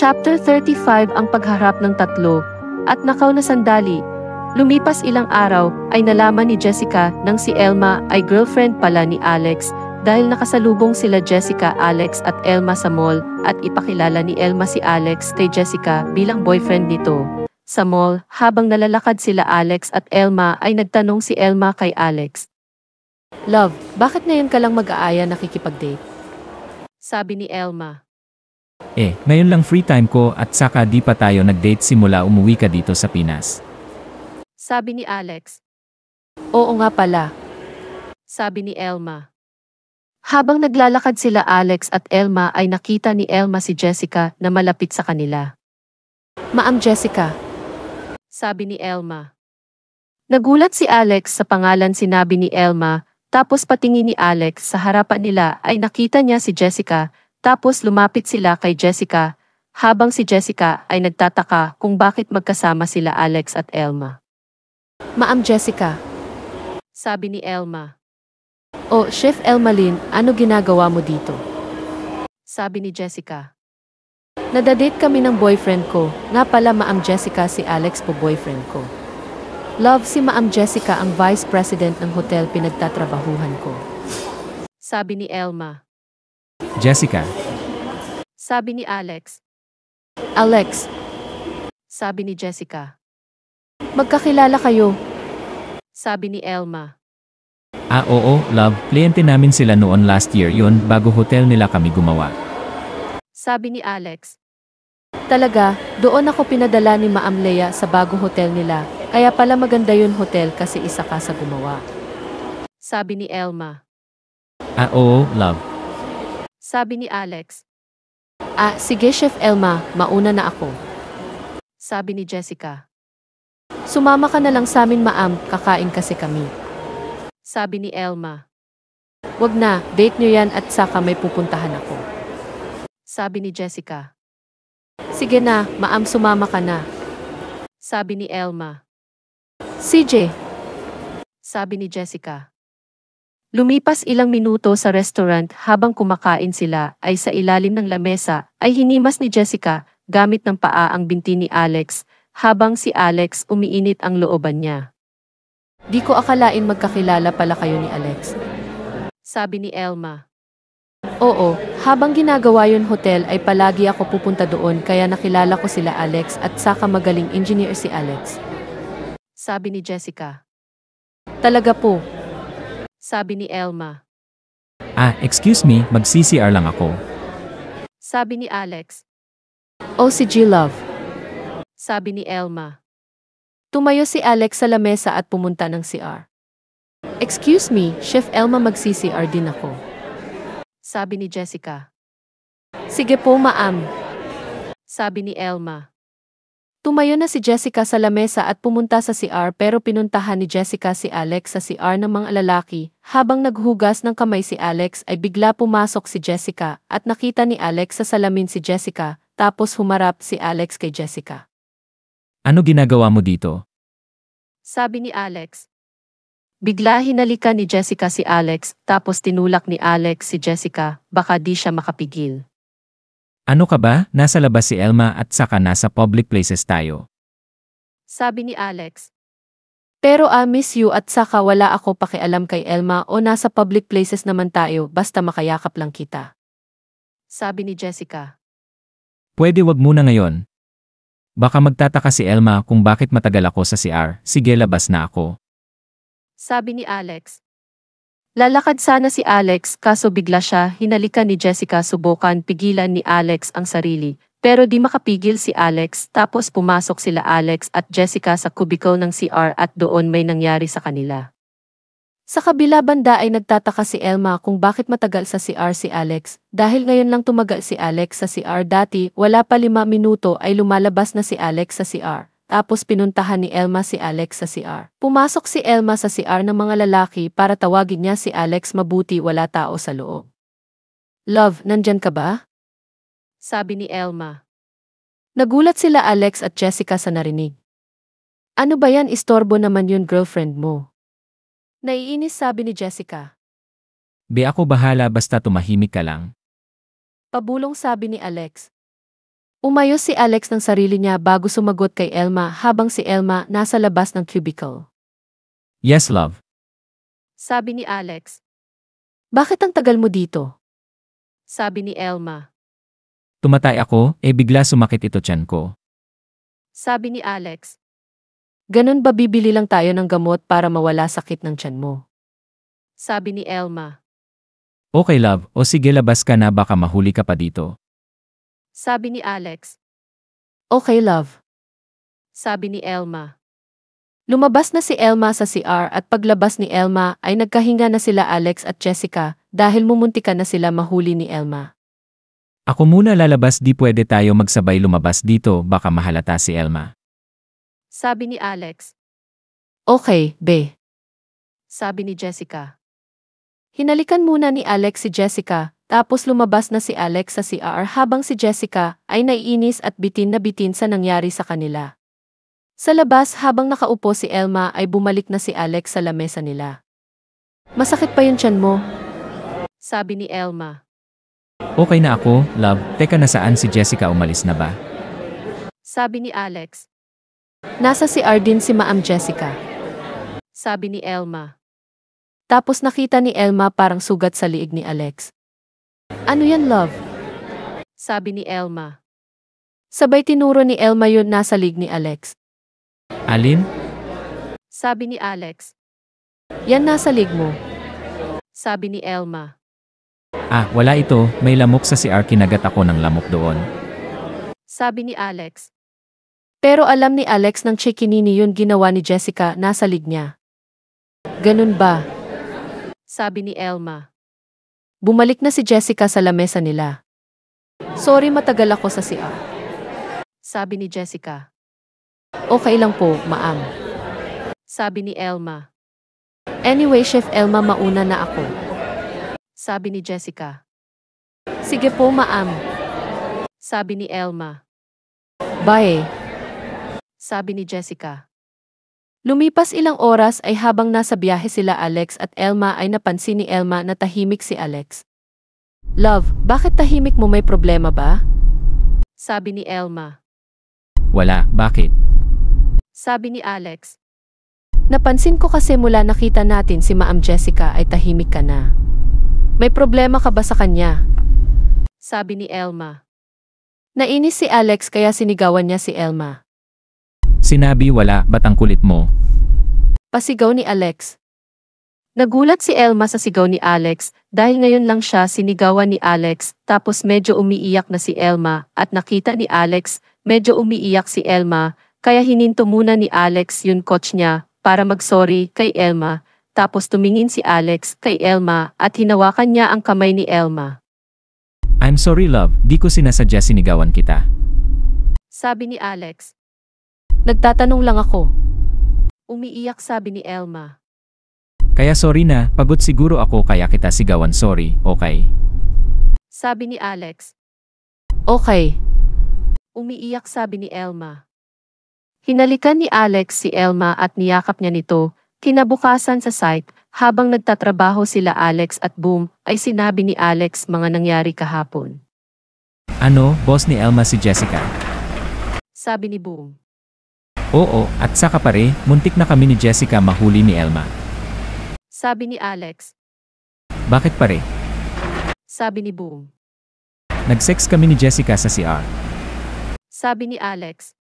Chapter 35 Ang pagharap ng tatlo. At nakaw na sandali. Lumipas ilang araw, ay nalaman ni Jessica nang si Elma ay girlfriend pala ni Alex dahil nakasalubong sila Jessica, Alex at Elma sa mall at ipakilala ni Elma si Alex kay Jessica bilang boyfriend nito. Sa mall, habang nalalakad sila Alex at Elma ay nagtanong si Elma kay Alex. "Love, bakit ngayon ka lang mag-aaya nakikipag-date?" Sabi ni Elma. Ngayon lang free time ko at saka di pa tayo nag-date simula umuwi ka dito sa Pinas. Sabi ni Alex. "Oo nga pala." Sabi ni Elma. Habang naglalakad sila Alex at Elma ay nakita ni Elma si Jessica na malapit sa kanila. "Ma'am Jessica." Sabi ni Elma. Nagulat si Alex sa pangalan sinabi ni Elma, tapos patingin ni Alex sa harapan nila ay nakita niya si Jessica, tapos lumapit sila kay Jessica, habang si Jessica ay nagtataka kung bakit magkasama sila Alex at Elma. "Ma'am Jessica." Sabi ni Elma. "Oh, Chef Elmalyn, ano ginagawa mo dito?" Sabi ni Jessica. "Nadadate kami ng boyfriend ko, nga pala Ma'am Jessica si Alex po boyfriend ko. Love, si Ma'am Jessica ang vice president ng hotel pinagtatrabahuhan ko." Sabi ni Elma. Jessica. Sabi ni Alex. "Alex." Sabi ni Jessica. "Magkakilala kayo?" Sabi ni Elma. Oo, love, kliyente namin sila noon last year yun bago hotel nila kami gumawa. Sabi ni Alex. "Talaga, doon ako pinadala ni Ma'am Lea sa bagong hotel nila, kaya pala maganda yun hotel kasi isa ka sa gumawa." Sabi ni Elma. Oo, love. Sabi ni Alex. Sige Chef Elma, mauna na ako." Sabi ni Jessica. "Sumama ka na lang sa amin Ma'am, kakain kasi kami." Sabi ni Elma. "Wag na, date nyo yan at saka may pupuntahan ako." Sabi ni Jessica. "Sige na, Ma'am, sumama ka na." Sabi ni Elma. "CJ." Sabi ni Jessica. Lumipas ilang minuto sa restaurant habang kumakain sila ay sa ilalim ng lamesa ay hinimas ni Jessica gamit ng paa ang binti ni Alex habang si Alex umiinit ang looban niya. "Di ko akalain magkakilala pala kayo ni Alex." Sabi ni Elma. "Oo, habang ginagawa yun hotel ay palagi ako pupunta doon kaya nakilala ko sila Alex at saka magaling engineer si Alex." Sabi ni Jessica. "Talaga po?" Sabi ni Elma. Excuse me, mag-CCR lang ako. Sabi ni Alex. "Oh, si G-Love." Sabi ni Elma. Tumayo si Alex sa lamesa at pumunta ng CR. "Excuse me, Chef Elma, mag-CCR din ako." Sabi ni Jessica. "Sige po, Ma'am." Sabi ni Elma. Tumayo na si Jessica sa lamesa at pumunta sa CR pero pinuntahan ni Jessica si Alex sa CR ng mga lalaki. Habang naghugas ng kamay si Alex ay bigla pumasok si Jessica at nakita ni Alex sa salamin si Jessica, tapos humarap si Alex kay Jessica. Ano ginagawa mo dito? Sabi ni Alex. Bigla hinalikan ni Jessica si Alex tapos tinulak ni Alex si Jessica, baka di siya makapigil. Ano ka ba? Nasa labas si Elma at saka nasa public places tayo. Sabi ni Alex. "Pero miss you at saka wala ako pakialam kay Elma o nasa public places naman tayo basta makayakap lang kita." Sabi ni Jessica. Pwede wag muna ngayon. Baka magtataka si Elma kung bakit matagal ako sa CR, sige labas na ako. Sabi ni Alex. Lalakad sana si Alex kaso bigla siya hinalikan ni Jessica, subukan pigilan ni Alex ang sarili. Pero di makapigil si Alex tapos pumasok sila Alex at Jessica sa cubicle ng CR at doon may nangyari sa kanila. Sa kabila banda ay nagtataka si Elma kung bakit matagal sa CR si Alex dahil ngayon lang tumagal si Alex sa CR, dati wala pa 5 minuto ay lumalabas na si Alex sa CR. Tapos pinuntahan ni Elma si Alex sa CR. Pumasok si Elma sa CR ng mga lalaki para tawagin niya si Alex, mabuti wala tao sa loob. "Love, nandyan ka ba?" Sabi ni Elma. Nagulat sila Alex at Jessica sa narinig. "Ano ba yan, istorbo naman yun girlfriend mo." Naiinis sabi ni Jessica. Be ako bahala basta tumahimik ka lang. Pabulong sabi ni Alex. Umayos si Alex ng sarili niya bago sumagot kay Elma habang si Elma nasa labas ng cubicle. Yes, love. Sabi ni Alex. Bakit ang tagal mo dito? Sabi ni Elma. Tumatay ako, bigla sumakit ito tiyan ko. Sabi ni Alex. Ganun ba bibili lang tayo ng gamot para mawala sakit ng tiyan mo? Sabi ni Elma. Okay, love, o sige labas ka na baka mahuli ka pa dito. Sabi ni Alex. Okay, love. Sabi ni Elma. Lumabas na si Elma sa CR at paglabas ni Elma ay nagkahinga na sila Alex at Jessica dahil mumuntikan na sila mahuli ni Elma. Ako muna lalabas, di pwede tayo magsabay lumabas dito, baka mahalata si Elma. Sabi ni Alex. Okay, be. Sabi ni Jessica. Hinalikan muna ni Alex si Jessica, tapos lumabas na si Alex sa CR habang si Jessica ay naiinis at bitin na bitin sa nangyari sa kanila. Sa labas habang nakaupo si Elma ay bumalik na si Alex sa lamesa nila. Masakit pa yung tiyan mo? Sabi ni Elma. Okay na ako, love, teka nasaan si Jessica, umalis na ba? Sabi ni Alex. Nasa CR din si Ma'am Jessica. Sabi ni Elma. Tapos nakita ni Elma parang sugat sa liig ni Alex. Ano yan, love? Sabi ni Elma. Sabay tinuro ni Elma yun nasa liig ni Alex. Alin? Sabi ni Alex. Yan nasa liig mo. Sabi ni Elma. Wala ito, may lamok sa CR, kinagat ako ng lamok doon. Sabi ni Alex. Pero alam ni Alex ng chikinini yun ginawa ni Jessica nasa liig niya. Ganun ba? Sabi ni Elma. Bumalik na si Jessica sa lamesa nila. Sorry, matagal ako sa CR. Sabi ni Jessica. Okay lang po, ma'am. Sabi ni Elma. Anyway, Chef Elma, mauna na ako. Sabi ni Jessica. Sige po, ma'am. Sabi ni Elma. Bye. Sabi ni Jessica. Lumipas ilang oras ay habang nasa biyahe sila Alex at Elma ay napansin ni Elma na tahimik si Alex. Love, bakit tahimik mo, may problema ba? Sabi ni Elma. Wala, bakit? Sabi ni Alex. Napansin ko kasi mula nakita natin si Ma'am Jessica ay tahimik ka na. May problema ka ba sa kanya? Sabi ni Elma. Nainis si Alex kaya sinigawan niya si Elma. Sinabi wala, ba't ang kulit mo? Pasigaw ni Alex. Nagulat si Elma sa sigaw ni Alex dahil ngayon lang siya sinigawan ni Alex tapos medyo umiiyak na si Elma at nakita ni Alex medyo umiiyak si Elma kaya hininto muna ni Alex yung coach niya para mag-sorry kay Elma tapos tumingin si Alex kay Elma at hinawakan niya ang kamay ni Elma. I'm sorry, love, di ko sinasadya sinigawan kita. Sabi ni Alex. Nagtatanong lang ako. Umiiyak, sabi ni Elma. Kaya sorry na, pagod siguro ako kaya kita sigawan, sorry, okay? Sabi ni Alex. Okay. Umiiyak, sabi ni Elma. Hinalikan ni Alex si Elma at niyakap niya nito. Kinabukasan sa site, habang nagtatrabaho sila Alex at Boom, ay sinabi ni Alex mga nangyari kahapon. Ano, boss ni Elma si Jessica? Sabi ni Boom. Oo, at saka pare, muntik na kami ni Jessica mahuli ni Elma. Sabi ni Alex. Bakit pare? Sabi ni Boom. Nag-sex kami ni Jessica sa CR. Sabi ni Alex.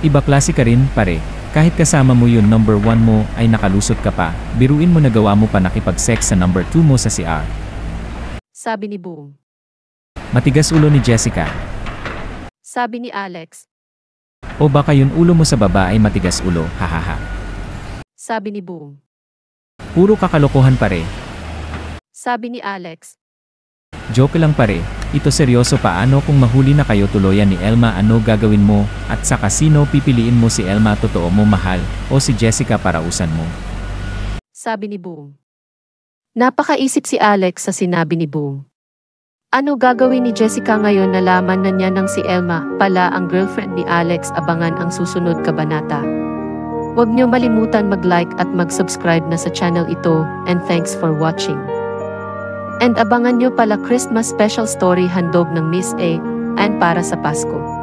Iba klase ka rin, pare. Kahit kasama mo yun number 1 mo ay nakalusot ka pa, biruin mo nagawa mo pa nakipag-sex sa number 2 mo sa CR. Sabi ni Boom. Matigas ulo ni Jessica. Sabi ni Alex. O baka yun ulo mo sa baba ay matigas ulo, hahaha. Sabi ni Boom. Puro kakalokohan pare. Sabi ni Alex. Joke lang pare, ito seryoso, paano kung mahuli na kayo tuluyan ni Elma, ano gagawin mo, at saka sino pipiliin mo, si Elma totoo mo mahal, o si Jessica parausan mo? Sabi ni Boom. Napakaisip si Alex sa sinabi ni Boom. Ano gagawin ni Jessica ngayon nalaman na niya ng si Elma pala ang girlfriend ni Alex? Abangan ang susunod kabanata. Huwag niyo malimutan mag-like at mag-subscribe na sa channel ito, and thanks for watching. And abangan niyo pala Christmas special story handog ng Miss A. and para sa Pasko.